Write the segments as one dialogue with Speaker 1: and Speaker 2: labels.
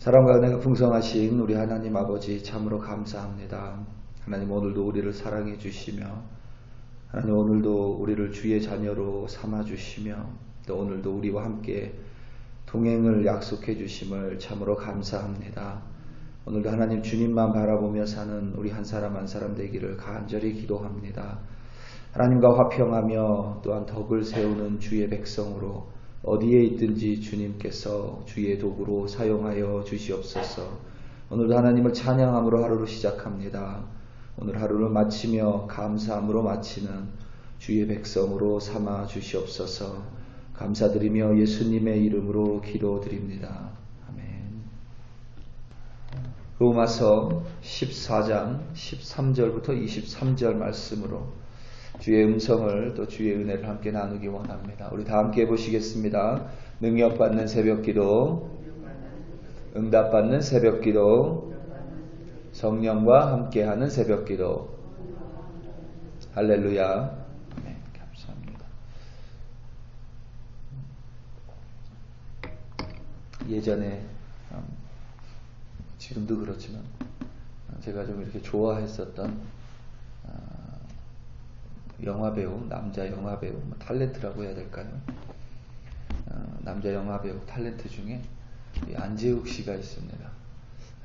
Speaker 1: 사랑과 은혜가 풍성하신 우리 하나님 아버지 참으로 감사합니다. 하나님 오늘도 우리를 사랑해 주시며 하나님 오늘도 우리를 주의 자녀로 삼아 주시며 또 오늘도 우리와 함께 동행을 약속해 주심을 참으로 감사합니다. 오늘도 하나님 주님만 바라보며 사는 우리 한 사람 한 사람 되기를 간절히 기도합니다. 하나님과 화평하며 또한 덕을 세우는 주의 백성으로 어디에 있든지 주님께서 주의 도구로 사용하여 주시옵소서. 오늘도 하나님을 찬양함으로 하루를 시작합니다. 오늘 하루를 마치며 감사함으로 마치는 주의 백성으로 삼아 주시옵소서. 감사드리며 예수님의 이름으로 기도드립니다. 아멘. 로마서 14장 13절부터 23절 말씀으로 주의 음성을 또 주의 은혜를 함께 나누기 원합니다. 우리 다 함께 보시겠습니다. 능력받는 새벽기도, 응답받는 새벽기도, 성령과 함께하는 새벽기도. 할렐루야. 네, 감사합니다. 예전에 지금도 그렇지만 제가 좀 이렇게 좋아했었던 영화배우, 남자 영화배우, 탤런트라고 해야 될까요? 남자 영화배우 탤런트 중에 안재욱 씨가 있습니다.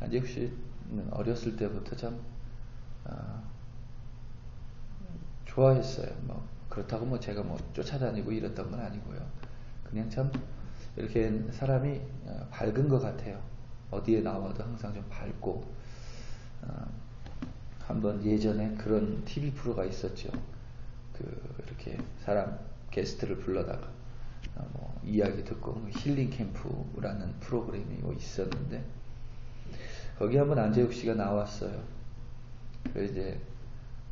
Speaker 1: 안재욱 씨는 어렸을 때부터 참 좋아했어요. 그렇다고 제가 쫓아다니고 이랬던 건 아니고요. 그냥 참 이렇게 사람이 밝은 것 같아요. 어디에 나와도 항상 좀 밝고. 한번 예전에 그런 TV 프로가 있었죠. 이렇게 사람 게스트를 불러다가 이야기 듣고 힐링 캠프라는 프로그램이 있었는데 거기 한번 안재욱 씨가 나왔어요. 그래서 이제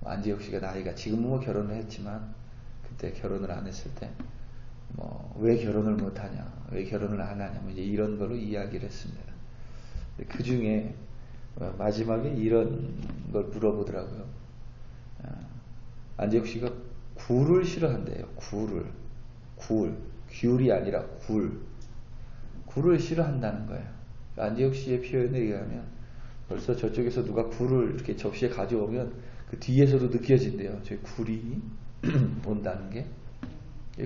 Speaker 1: 안재욱 씨가 나이가 지금은 결혼을 했지만 그때 결혼을 안 했을 때 왜 결혼을 못 하냐, 왜 결혼을 안 하냐, 이제 이런 걸로 이야기를 했습니다. 그 중에 마지막에 이런 걸 물어보더라고요. 안재욱 씨가 굴을 싫어한대요. 귤이 아니라 굴을 싫어한다는 거예요. 안재욱 씨의 표현에 의하면 벌써 저쪽에서 누가 굴을 이렇게 접시에 가져오면 그 뒤에서도 느껴진대요. 저 굴이 온다는 게.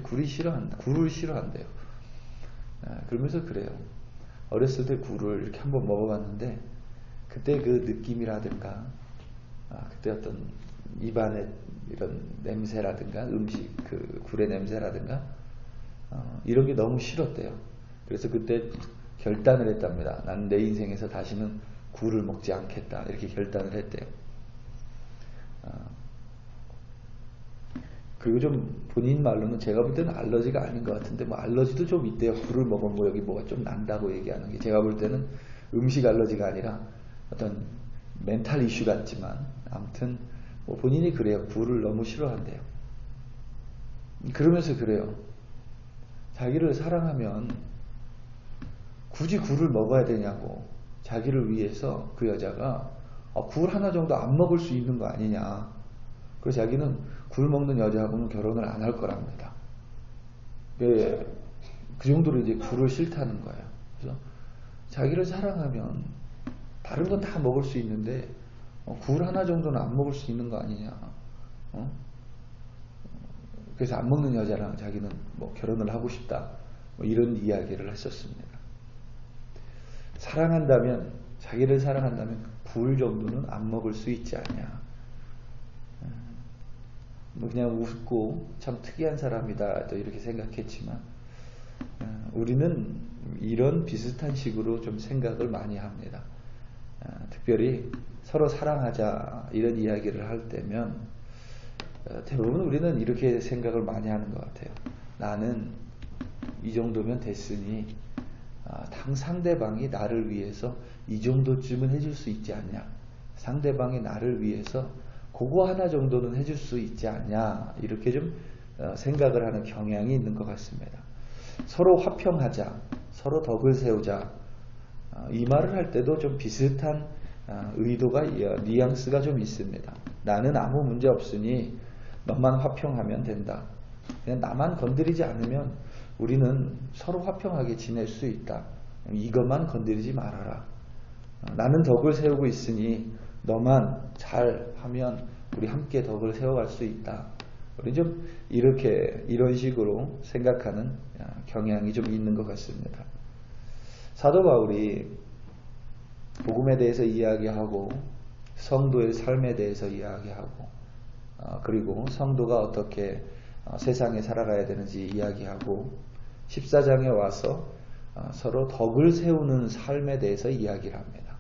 Speaker 1: 굴을 싫어한대요. 그러면서 그래요. 어렸을 때 굴을 이렇게 한번 먹어봤는데 그때 그 느낌이라든가 그때 어떤 입안에 이런 냄새라든가 음식 그 굴의 냄새라든가 이런 게 너무 싫었대요. 그래서 그때 결단을 했답니다. 나는 내 인생에서 다시는 굴을 먹지 않겠다 이렇게 결단을 했대요. 그리고 좀 본인 말로는 제가 볼 때는 알러지가 아닌 것 같은데 알러지도 좀 있대요. 굴을 먹으면 여기 뭐가 좀 난다고 얘기하는 게 제가 볼 때는 음식 알러지가 아니라 어떤 멘탈 이슈 같지만 아무튼 본인이 그래요. 굴을 너무 싫어한대요. 그러면서 그래요. 자기를 사랑하면 굳이 굴을 먹어야 되냐고. 자기를 위해서 그 여자가 굴 하나 정도 안 먹을 수 있는 거 아니냐. 그래서 자기는 굴 먹는 여자하고는 결혼을 안 할 거랍니다. 그 정도로 이제 굴을 싫다는 거예요. 그래서 자기를 사랑하면 다른 건 다 먹을 수 있는데 굴 하나 정도는 안 먹을 수 있는 거 아니냐. 그래서 안 먹는 여자랑 자기는 결혼을 하고 싶다. 이런 이야기를 했었습니다. 사랑한다면, 자기를 사랑한다면 굴 정도는 안 먹을 수 있지 않냐. 그냥 웃고 참 특이한 사람이다 또 이렇게 생각했지만 우리는 이런 비슷한 식으로 좀 생각을 많이 합니다. 특별히 서로 사랑하자 이런 이야기를 할 때면 대부분 우리는 이렇게 생각을 많이 하는 것 같아요. 나는 이 정도면 됐으니 상대방이 나를 위해서 이 정도쯤은 해줄 수 있지 않냐. 상대방이 나를 위해서 그거 하나 정도는 해줄 수 있지 않냐. 이렇게 좀 생각을 하는 경향이 있는 것 같습니다. 서로 화평하자, 서로 덕을 세우자. 이 말을 할 때도 좀 비슷한 의도가, 뉘앙스가 좀 있습니다. 나는 아무 문제 없으니 너만 화평하면 된다. 그냥 나만 건드리지 않으면 우리는 서로 화평하게 지낼 수 있다. 이것만 건드리지 말아라. 나는 덕을 세우고 있으니 너만 잘하면 우리 함께 덕을 세워갈 수 있다. 우리 좀 이런 식으로 생각하는 경향이 좀 있는 것 같습니다. 사도 바울이 복음에 대해서 이야기하고 성도의 삶에 대해서 이야기하고 그리고 성도가 어떻게 세상에 살아가야 되는지 이야기하고 14장에 와서 서로 덕을 세우는 삶에 대해서 이야기를 합니다.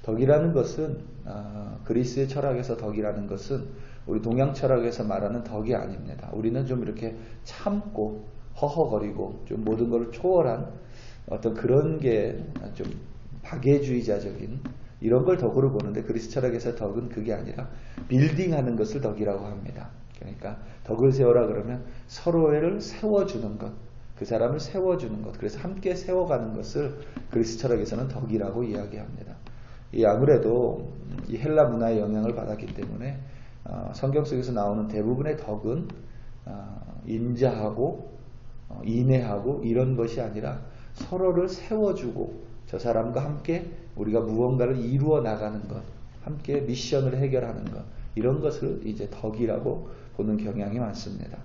Speaker 1: 덕이라는 것은 그리스의 철학에서 덕이라는 것은 우리 동양 철학에서 말하는 덕이 아닙니다. 우리는 좀 이렇게 참고 허허거리고 좀 모든 것을 초월한 어떤 그런 게 좀 박애주의자적인 이런 걸 덕으로 보는데 그리스 철학에서 덕은 그게 아니라 빌딩하는 것을 덕이라고 합니다. 그러니까 덕을 세워라 그러면 서로를 세워주는 것, 그 사람을 세워주는 것, 그래서 함께 세워가는 것을 그리스 철학에서는 덕이라고 이야기합니다. 아무래도 이 헬라 문화의 영향을 받았기 때문에 성경 속에서 나오는 대부분의 덕은 인자하고 인애하고 이런 것이 아니라 서로를 세워주고 저 사람과 함께 우리가 무언가를 이루어 나가는 것, 함께 미션을 해결하는 것, 이런 것을 이제 덕이라고 보는 경향이 많습니다.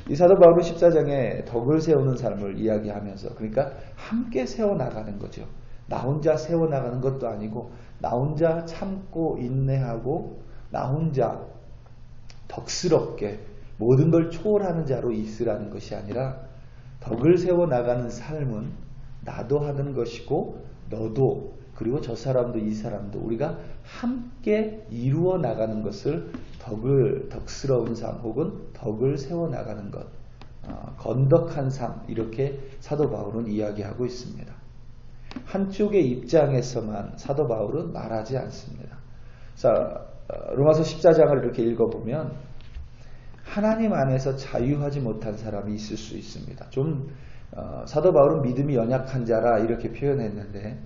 Speaker 1: 이 사도 바울은 14장에 덕을 세우는 삶을 이야기하면서 그러니까 함께 세워나가는 거죠. 나 혼자 세워나가는 것도 아니고 나 혼자 참고 인내하고 나 혼자 덕스럽게 모든 걸 초월하는 자로 있으라는 것이 아니라 덕을 세워나가는 삶은 나도 하는 것이고 너도 그리고 저 사람도 이 사람도 우리가 함께 이루어 나가는 것을 덕스러운 삶 혹은 덕을 세워나가는 것, 건덕한 삶 이렇게 사도 바울은 이야기하고 있습니다. 한쪽의 입장에서만 사도 바울은 말하지 않습니다. 자, 로마서 14장을 이렇게 읽어보면 하나님 안에서 자유하지 못한 사람이 있을 수 있습니다. 사도 바울은 믿음이 연약한 자라 이렇게 표현했는데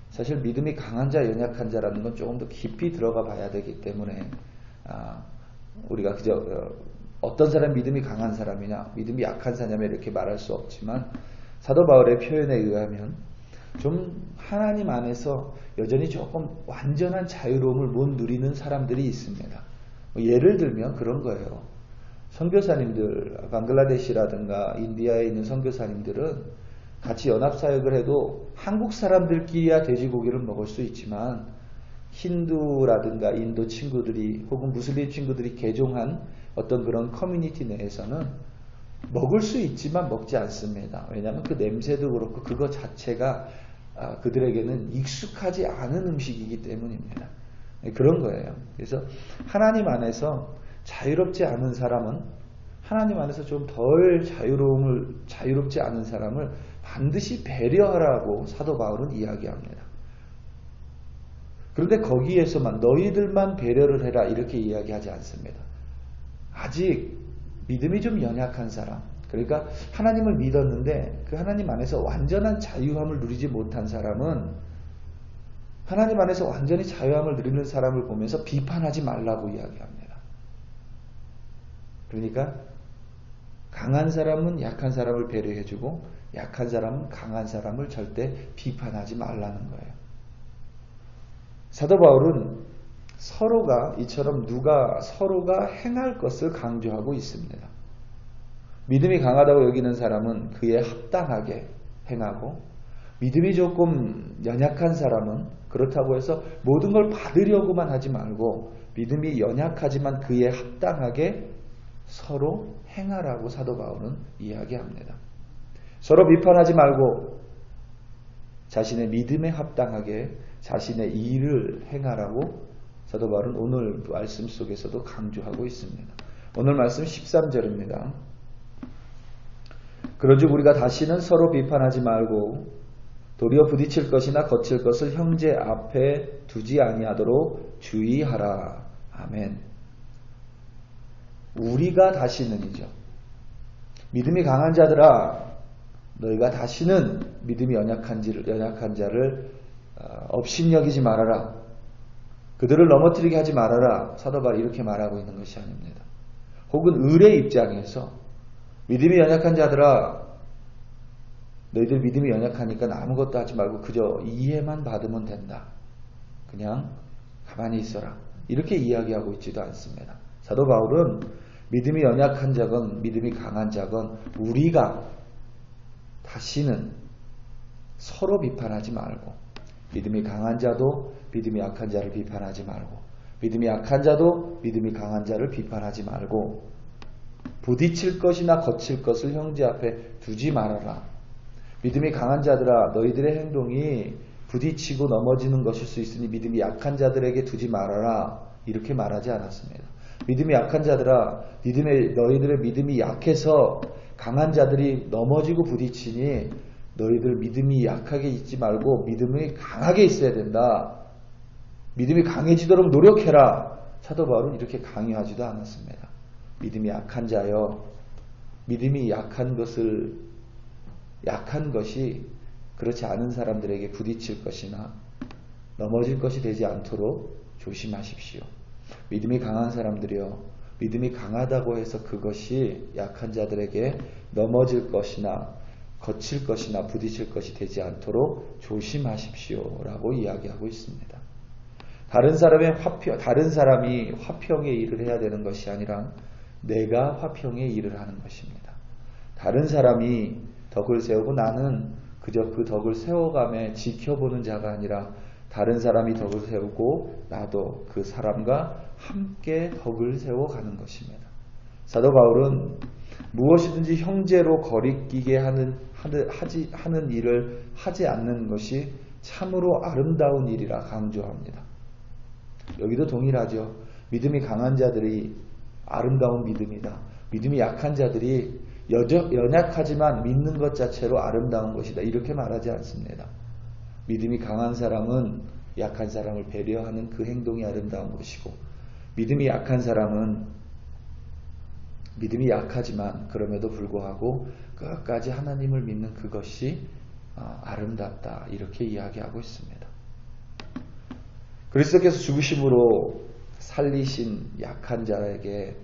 Speaker 1: 사실 믿음이 강한 자, 연약한 자라는 건 조금 더 깊이 들어가 봐야 되기 때문에 우리가 그저 어떤 사람이 믿음이 강한 사람이냐, 믿음이 약한 사람이냐 이렇게 말할 수 없지만 사도 바울의 표현에 의하면 좀 하나님 안에서 여전히 조금 완전한 자유로움을 못 누리는 사람들이 있습니다. 예를 들면 그런 거예요. 선교사님들, 방글라데시라든가 인디아에 있는 선교사님들은 같이 연합사역을 해도 한국 사람들끼리야 돼지고기를 먹을 수 있지만 힌두라든가 인도 친구들이 혹은 무슬림 친구들이 개종한 어떤 그런 커뮤니티 내에서는 먹을 수 있지만 먹지 않습니다. 왜냐하면 그 냄새도 그렇고 그거 자체가 그들에게는 익숙하지 않은 음식이기 때문입니다. 그런 거예요. 그래서 하나님 안에서 자유롭지 않은 사람은 하나님 안에서 좀 덜 자유롭지 않은 사람을 반드시 배려하라고 사도 바울은 이야기합니다. 그런데 거기에서만 너희들만 배려를 해라 이렇게 이야기하지 않습니다. 아직 믿음이 좀 연약한 사람, 그러니까 하나님을 믿었는데 그 하나님 안에서 완전한 자유함을 누리지 못한 사람은 하나님 안에서 완전히 자유함을 누리는 사람을 보면서 비판하지 말라고 이야기합니다. 그러니까 강한 사람은 약한 사람을 배려해주고 약한 사람은 강한 사람을 절대 비판하지 말라는 거예요. 사도 바울은 이처럼 서로가 행할 것을 강조하고 있습니다. 믿음이 강하다고 여기는 사람은 그에 합당하게 행하고 믿음이 조금 연약한 사람은 그렇다고 해서 모든 걸 받으려고만 하지 말고 믿음이 연약하지만 그에 합당하게 서로 행하라고 사도 바울은 이야기합니다. 서로 비판하지 말고 자신의 믿음에 합당하게 자신의 일을 행하라고 사도 바울은 오늘 말씀 속에서도 강조하고 있습니다. 오늘 말씀 13절입니다. 그런즉 우리가 다시는 서로 비판하지 말고 도리어 부딪힐 것이나 거칠 것을 형제 앞에 두지 아니하도록 주의하라. 아멘. 우리가 다시는이죠. 믿음이 강한 자들아, 너희가 다시는 믿음이 연약한 자를 업신여기지 말아라. 그들을 넘어뜨리게 하지 말아라. 사도 바울이 이렇게 말하고 있는 것이 아닙니다. 혹은 을의 입장에서 믿음이 연약한 자들아, 너희들 믿음이 연약하니까 아무것도 하지 말고 그저 이해만 받으면 된다. 그냥 가만히 있어라. 이렇게 이야기하고 있지도 않습니다. 사도 바울은 믿음이 연약한 자건 믿음이 강한 자건 우리가 다시는 서로 비판하지 말고, 믿음이 강한 자도 믿음이 약한 자를 비판하지 말고, 믿음이 약한 자도 믿음이 강한 자를 비판하지 말고, 부딪힐 것이나 거칠 것을 형제 앞에 두지 말아라. 믿음이 강한 자들아, 너희들의 행동이 부딪히고 넘어지는 것일 수 있으니 믿음이 약한 자들에게 두지 말아라. 이렇게 말하지 않았습니다. 믿음이 약한 자들아, 너희들의 믿음이 약해서 강한 자들이 넘어지고 부딪히니 너희들 믿음이 약하게 있지 말고 믿음이 강하게 있어야 된다. 믿음이 강해지도록 노력해라. 사도 바울은 이렇게 강요하지도 않았습니다. 믿음이 약한 자여, 믿음이 약한 것이 그렇지 않은 사람들에게 부딪힐 것이나 넘어질 것이 되지 않도록 조심하십시오. 믿음이 강한 사람들이여, 믿음이 강하다고 해서 그것이 약한 자들에게 넘어질 것이나 거칠 것이나 부딪힐 것이 되지 않도록 조심하십시오 라고 이야기하고 있습니다. 다른 사람이 화평의 일을 해야 되는 것이 아니라 내가 화평의 일을 하는 것입니다. 다른 사람이 덕을 세우고 나는 그저 그 덕을 세워가며 지켜보는 자가 아니라 다른 사람이 덕을 세우고 나도 그 사람과 함께 덕을 세워가는 것입니다. 사도 바울은 무엇이든지 형제로 거리끼게 하는 일을 하지 않는 것이 참으로 아름다운 일이라 강조합니다. 여기도 동일하죠. 믿음이 강한 자들이 아름다운 믿음이다. 믿음이 약한 자들이 연약하지만 믿는 것 자체로 아름다운 것이다. 이렇게 말하지 않습니다. 믿음이 강한 사람은 약한 사람을 배려하는 그 행동이 아름다운 것이고, 믿음이 약한 사람은 믿음이 약하지만 그럼에도 불구하고 끝까지 하나님을 믿는 그것이 아름답다. 이렇게 이야기하고 있습니다. 그리스도께서 죽으심으로 살리신 약한 자에게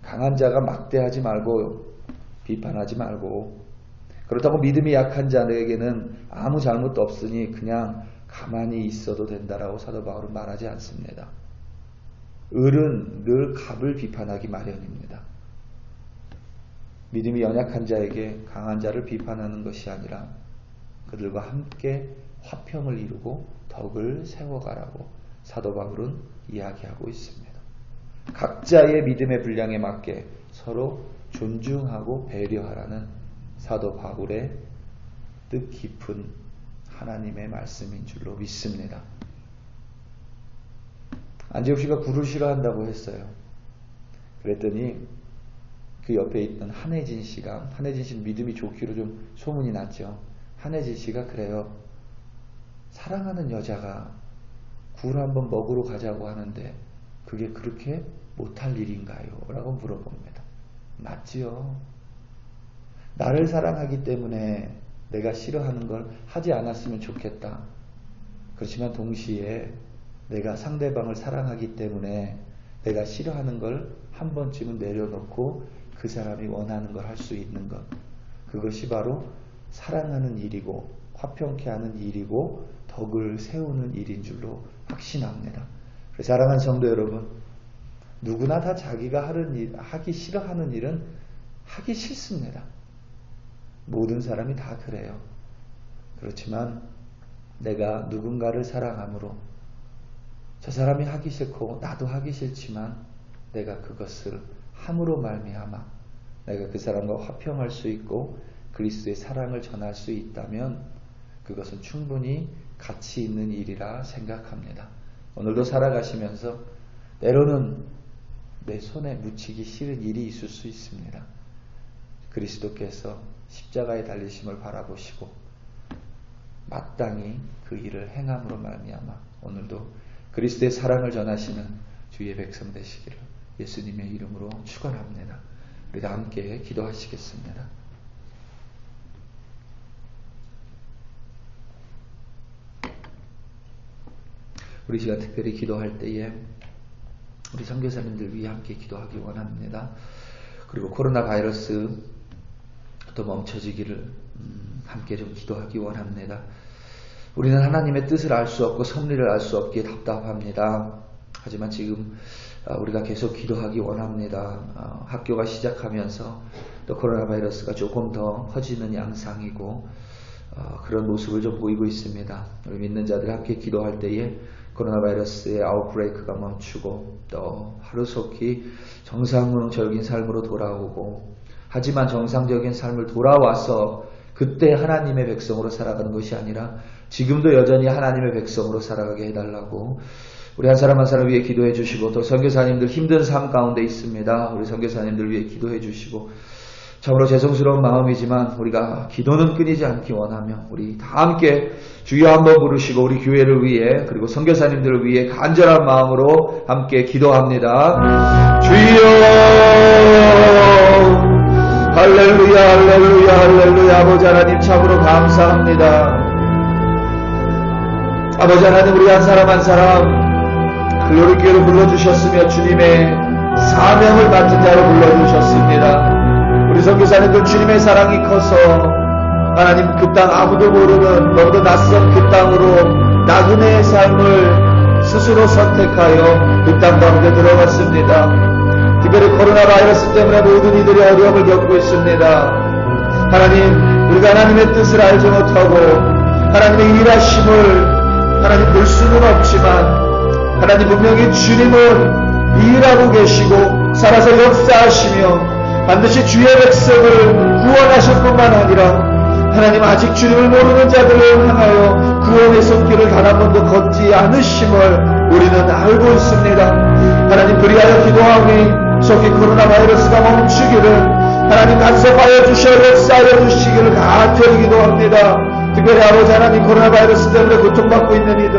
Speaker 1: 강한 자가 막대하지 말고 비판하지 말고, 그렇다고 믿음이 약한 자에게는 아무 잘못도 없으니 그냥 가만히 있어도 된다라고 사도 바울은 말하지 않습니다. 을은 늘 갑을 비판하기 마련입니다. 믿음이 연약한 자에게 강한 자를 비판하는 것이 아니라 그들과 함께 화평을 이루고 덕을 세워가라고 사도 바울은 이야기하고 있습니다. 각자의 믿음의 분량에 맞게 서로 존중하고 배려하라는 사도 바울의 뜻 깊은 하나님의 말씀인 줄로 믿습니다. 안재욱 씨가 굴을 싫어한다고 했어요. 그랬더니 그 옆에 있던 한혜진 씨는 믿음이 좋기로 좀 소문이 났죠. 한혜진 씨가 그래요. 사랑하는 여자가 굴 한번 먹으러 가자고 하는데 그게 그렇게 못할 일인가요? 라고 물어봅니다. 맞지요. 나를 사랑하기 때문에 내가 싫어하는 걸 하지 않았으면 좋겠다. 그렇지만 동시에 내가 상대방을 사랑하기 때문에 내가 싫어하는 걸 한 번쯤은 내려놓고 그 사람이 원하는 걸 할 수 있는 것. 그것이 바로 사랑하는 일이고 화평케 하는 일이고 덕을 세우는 일인 줄로 확신합니다. 사랑하는 성도 여러분, 누구나 다 자기가 하기 싫어하는 일은 하기 싫습니다. 모든 사람이 다 그래요. 그렇지만 내가 누군가를 사랑함으로 저 사람이 하기 싫고 나도 하기 싫지만 내가 그것을 함으로 말미암아 내가 그 사람과 화평할 수 있고 그리스도의 사랑을 전할 수 있다면 그것은 충분히 가치 있는 일이라 생각합니다. 오늘도 살아가시면서 때로는 내 손에 묻히기 싫은 일이 있을 수 있습니다. 그리스도께서 십자가에 달리심을 바라보시고 마땅히 그 일을 행함으로 말미암아 오늘도 그리스도의 사랑을 전하시는 주의 백성 되시기를 예수님의 이름으로 축원합니다. 우리 다 함께 기도하시겠습니다. 우리 시간 특별히 기도할 때에 우리 선교사님들 위해 함께 기도하기 원합니다. 그리고 코로나 바이러스 또 멈춰지기를 함께 좀 기도하기 원합니다. 우리는 하나님의 뜻을 알 수 없고 섭리를 알 수 없기에 답답합니다. 하지만 지금 우리가 계속 기도하기 원합니다. 학교가 시작하면서 또 코로나 바이러스가 조금 더 퍼지는 양상이고 그런 모습을 좀 보이고 있습니다. 우리 믿는 자들이 함께 기도할 때에 코로나 바이러스의 아웃브레이크가 멈추고 또 하루속히 정상적인 삶으로 돌아오고, 하지만 정상적인 삶을 돌아와서 그때 하나님의 백성으로 살아가는 것이 아니라 지금도 여전히 하나님의 백성으로 살아가게 해달라고 우리 한 사람 한 사람 위해 기도해 주시고, 또 선교사님들 힘든 삶 가운데 있습니다. 우리 선교사님들 위해 기도해 주시고, 참으로 죄송스러운 마음이지만 우리가 기도는 끊이지 않기 원하며 우리 다 함께 주여 한번 부르시고 우리 교회를 위해 그리고 선교사님들을 위해 간절한 마음으로 함께 기도합니다. 주여 할렐루야 할렐루야 할렐루야. 아버지 하나님 참으로 감사합니다. 아버지 하나님, 우리 한 사람 한 사람 글로리교회로 불러주셨으며 주님의 사명을 맡은 자로 불러주셨습니다. 우리 선교사님들 주님의 사랑이 커서 하나님 그 땅 아무도 모르는 너무도 낯선 그 땅으로 나그네의 삶을 스스로 선택하여 그 땅 가운데 들어갔습니다. 특별히 코로나 바이러스 때문에 모든 이들이 어려움을 겪고 있습니다. 하나님, 우리가 하나님의 뜻을 알지 못하고 하나님의 일하심을 하나님 볼 수는 없지만 하나님 분명히 주님은 일하고 계시고 살아서 역사하시며 반드시 주의 백성을 구원하실 뿐만 아니라 하나님 아직 주님을 모르는 자들을 향하여 구원의 손길을 단 한 번도 걷지 않으심을 우리는 알고 있습니다. 하나님, 그리하여 기도하오니 속히 코로나 바이러스가 멈추기를 하나님 간섭하여 주셔 역사하여 주시기를 간절히 기도합니다. 특별히 아버지 하나님, 코로나 바이러스 때문에 고통받고 있는 이들,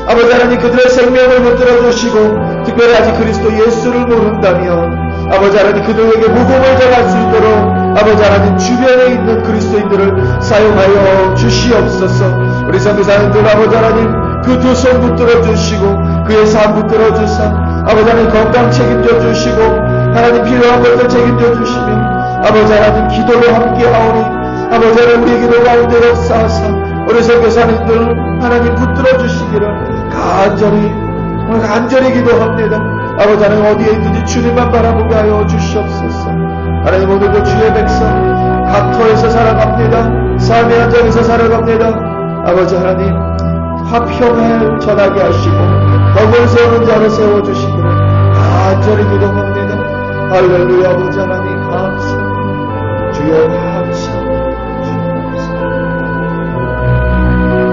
Speaker 1: 아버지 하나님 그들의 생명을 붙들어 주시고, 특별히 아직 그리스도 예수를 모른다면 아버지 하나님 그들에게 복음을 전할 수 있도록 아버지 하나님 주변에 있는 그리스도인들을 사용하여 주시옵소서. 우리 선교사님들 아버지 하나님 그 두 손 붙들어 주시고 그의 삶 붙들어 주사 아버지 하나님 건강 책임져 주시고 하나님 필요한 것들 책임져 주시며 아버지 하나님 기도로 함께하오니 아버지 하나님 우리 기도 가운데 역사하사 우리 선교사님들 하나님 붙들어 주시기를 간절히 기도합니다. 아버지 하나님 어디에 있든지 주님만 바라보게 하여 주시옵소서. 하나님 오늘도 주의 백성 각 터에서 살아갑니다. 삶의 현장에서 살아갑니다. 아버지 하나님 화평을 전하게 하시고 덕을 세우는 자로 세워주시기를 간절히 기도합니다. 할렐루야. 아버지 하나님 감사합니다. 주여